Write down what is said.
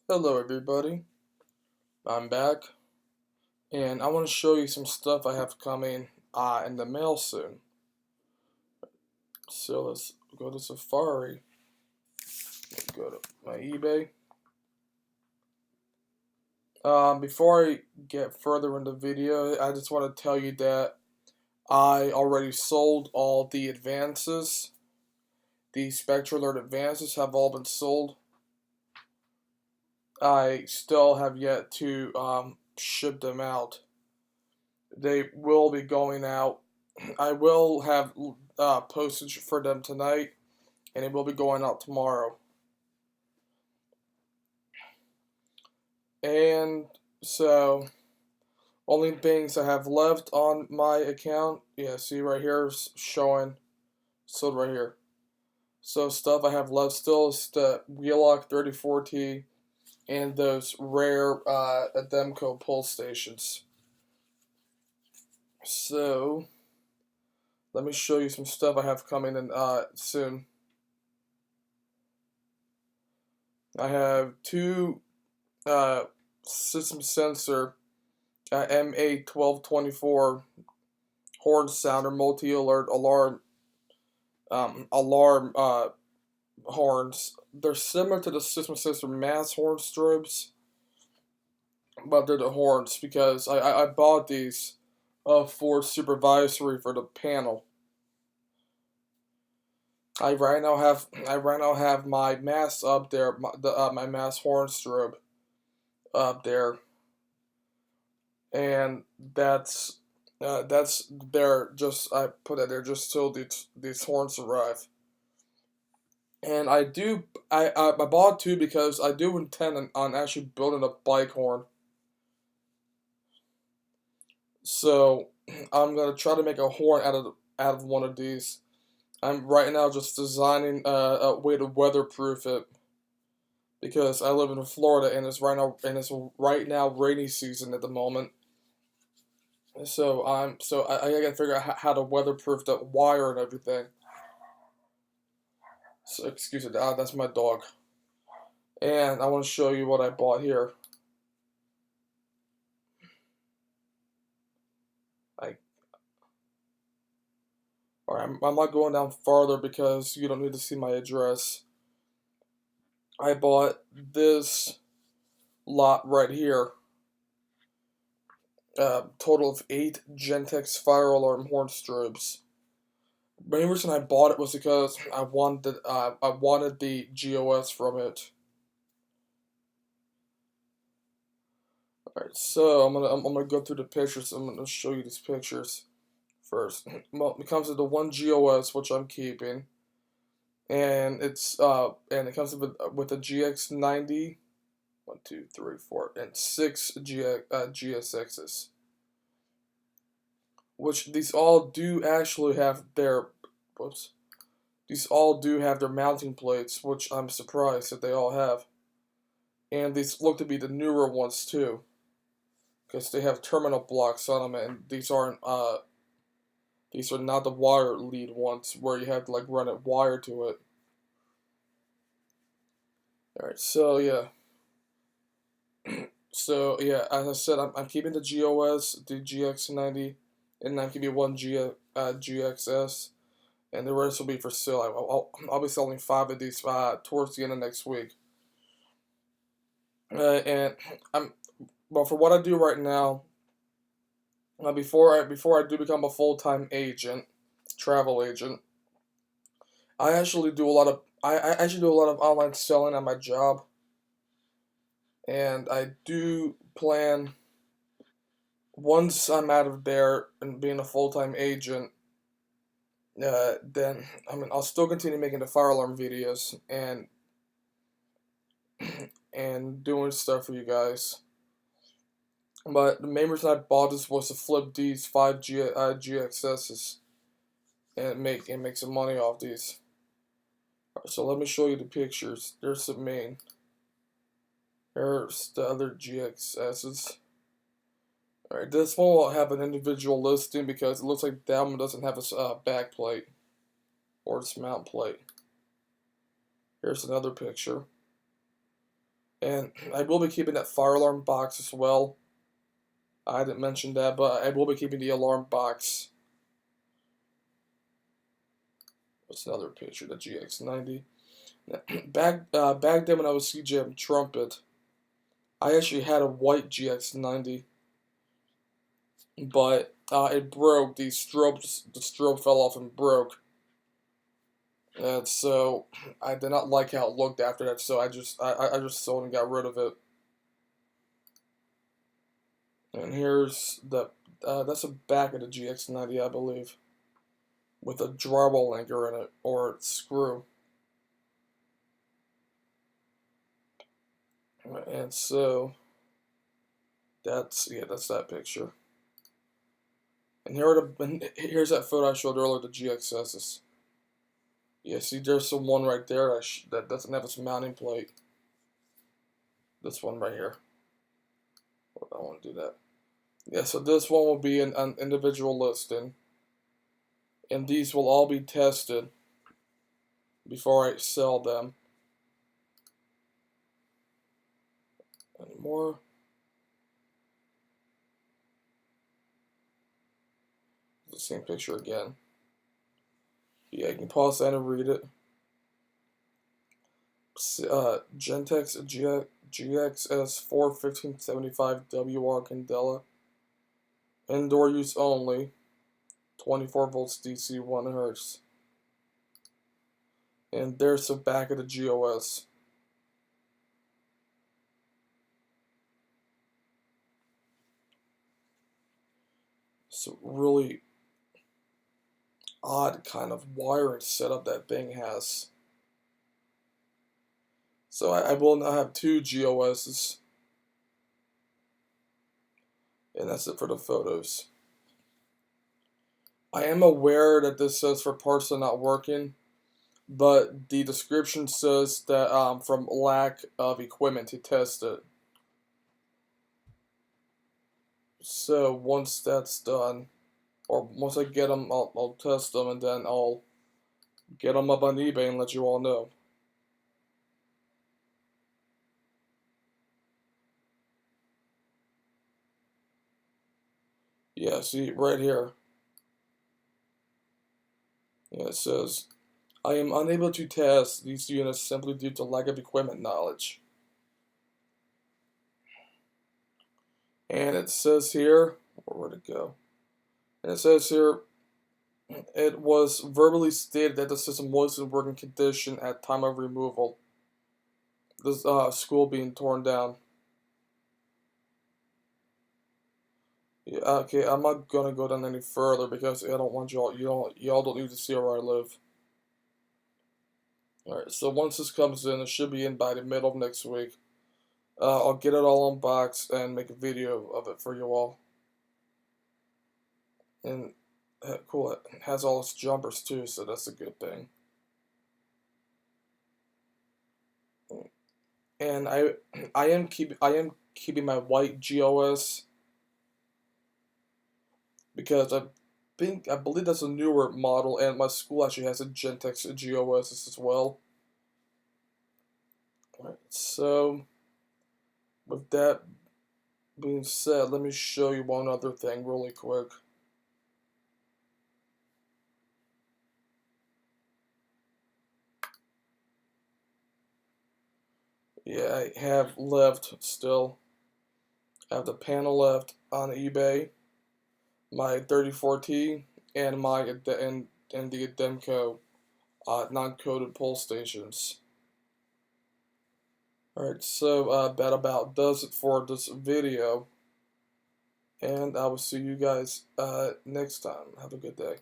Hello everybody, I'm back and I want to show you some stuff I have coming in the mail soon. So let's go to Safari, go to my eBay. Before I get further in the video, I just want to tell you that I already sold all the advances. The Spectral Alert advances have all been sold. I still have yet to ship them out. They will be going out. I will have postage for them tonight, and it will be going out tomorrow. And so, only things I have left on my account, yeah, see right here is showing sold right here. So stuff I have left still is the Wheelock 34T and those rare Ademco pull stations. So let me show you some stuff I have coming in soon. I have two system sensor MA1224 horn sounder multi alert alarm horns. They're similar to the system sensor mass horn strobes, but they're the horns because I bought these for supervisory for the panel. I right now have my mass up there, my mass horn strobe up there, and that's there. Just I put it there just till these horns arrive. And I bought two because I do intend on actually building a bike horn. So I'm gonna try to make a horn out of one of these. I'm right now just designing a way to weatherproof it because I live in Florida and it's right now rainy season at the moment. So I gotta figure out how to weatherproof the wire and everything. So excuse me, that's my dog. And I want to show you what I bought here. I Alright, I'm not going down farther because you don't need to see my address. I bought this lot right here. Total of 8 Gentex fire alarm horn strobes. The main reason I bought it was because I wanted the GOS from it. Alright, so I'm gonna go through the pictures. I'm gonna show you these pictures first. Well, it comes with the one GOS which I'm keeping, and it comes with a GX90, 1, 2, 3, 4, and 6 GSXs, which these all do actually have their whoops. These all do have their mounting plates, which I'm surprised that they all have. And these look to be the newer ones too, because they have terminal blocks on them, and these are not the wire lead ones where you have to like run a wire to it. All right, so yeah, as I said, I'm keeping the GOS, the GX90, and I'm keeping one GXS, and the rest will be for sale. I'll be selling 5 of these towards the end of next week. And I'm Well, for what I do right now, before I do become a full-time agent, travel agent, I actually do a lot of online selling at my job, and I do plan once I'm out of there and being a full-time agent, then I'll still continue making the fire alarm videos and doing stuff for you guys. But the main reason I bought this was to flip these 5 GXSs and make some money off these. Right, so let me show you the pictures. There's the main. There's the other GXSs. Alright, this one will have an individual listing because it looks like that one doesn't have a back plate or its mount plate. Here's another picture. And I will be keeping that fire alarm box as well. I didn't mention that, but I will be keeping the alarm box. What's another picture? The GX90. Back then when I was CJM Trumpet, I actually had a white GX90, but it broke. The strobe fell off and broke. And so I did not like how it looked after that, so I just sold and got rid of it. And here's the that's the back of the GX90, I believe, with a drywall anchor in it or screw. And so that's that picture. And here's that photo I showed earlier, the GXS's. Yeah, see, there's the one right there that doesn't have its mounting plate. This one right here. I don't want to do that. Yeah, so this one will be an individual listing, and these will all be tested before I sell them. Any more? The same picture again. Yeah, you can pause that and read it. Gentex GXS 41575 WR Candela. Indoor use only. 24 volts DC 1 Hertz. And there's the back of the GOS. It's a really odd kind of wiring setup that thing has. So I will now have two GOSs. And that's it for the photos. I am aware that this says for parts that are not working, but the description says that from lack of equipment to test it. So once that's done, or once I get them, I'll test them, and then I'll get them up on eBay and let you all know. Yeah, see, right here. Yeah, it says, I am unable to test these units simply due to lack of equipment knowledge. And it says here, where'd it go? And it says here, it was verbally stated that the system was in working condition at time of removal. This school being torn down. Yeah, okay, I'm not gonna go down any further because I don't want y'all don't need to see where I live. Alright, so once this comes in, it should be in by the middle of next week. I'll get it all unboxed and make a video of it for you all. And cool, it has all its jumpers too, so that's a good thing. And I am keeping my white GOS because I believe that's a newer model, and my school actually has a Gentex GOS as well. Alright, so with that being said, let me show you one other thing really quick. Yeah, I have left still. I have the panel left on eBay, my 34T, and the Demco non-coded pull stations. Alright, so that about does it for this video, and I will see you guys next time. Have a good day.